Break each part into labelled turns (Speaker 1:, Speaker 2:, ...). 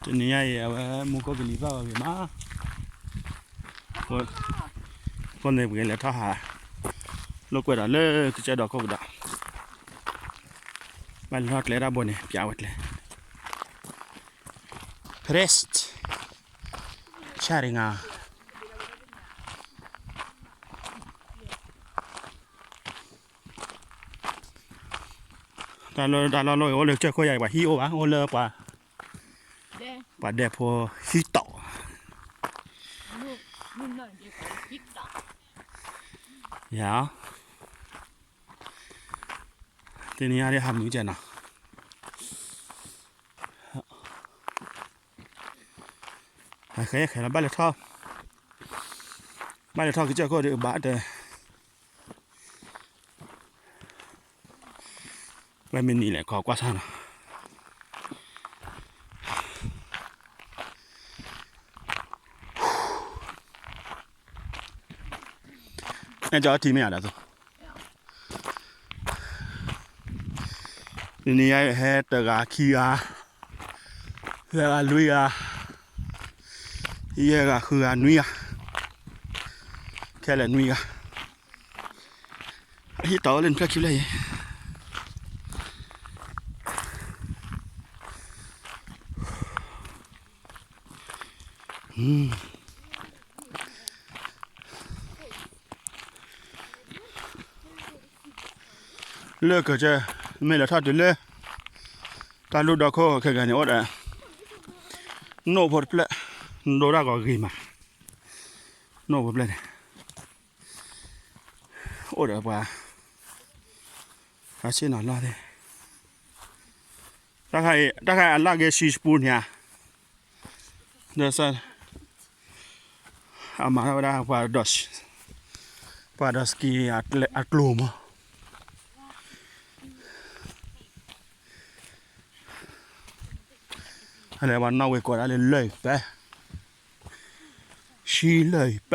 Speaker 1: 这你也木个里边个嘛，我那边来他哈，ลูกเวลาเลิกจะดอกก็บุดามันรอดเลยระบเนี่ยพิจารณาเลยเรสต์ชาริงาตาเราโอเลือกเจ้าก็ใหญ่กว่าฮิโอวะโอเลือกกว่าเดพอฮิโตยาวทีนี้อะไรทำอยู่เจน่ะเคยแล้วบ้านเล็กท่อคือเจ้าก็เดือบาดเลยไม่มีนี่แหละขอกว่าท่านนี่จะทีไม่อะไรตัวทีนี้ให้ตะกาขี้อาเรือลุยอาเยอะคืออานุยอาแค่ละนุยอาที่ต่อเล่นพระคิดเลยเลือกก็จะไม่ละทอดเลยตาลูกดอกเขาแค่กันเนี่ยว่าโน่พอดเปล่าโดราก็กี่มาโน่พอดเปล่าโอ้เดี๋ยวป่ะหาชิ้นหน่อยละดิถ้าใครอันละเกชิสปูเนี่ยเดี๋ยวสันอามาแล้วได้ป่าดัสกี้อัดลูมอะไรวันน่าเวกว่าอะไรเลยไปชีเลยไป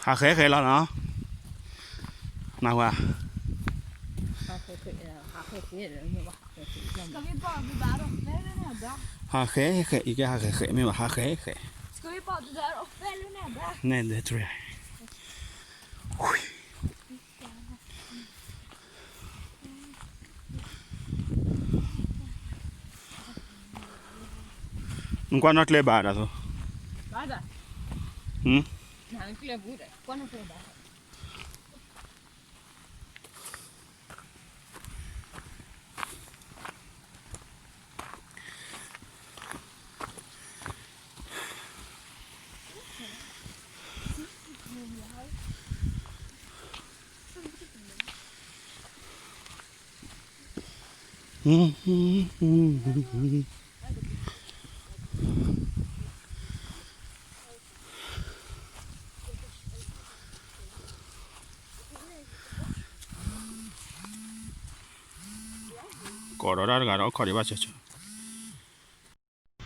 Speaker 1: หาเคยแล้วเนาะnào à ha khé cái ha khé mới mà ha khé nè để chơi không quan nó lấy bà đã thôi cỏ đó ra gà đó khỏi đi bao giờ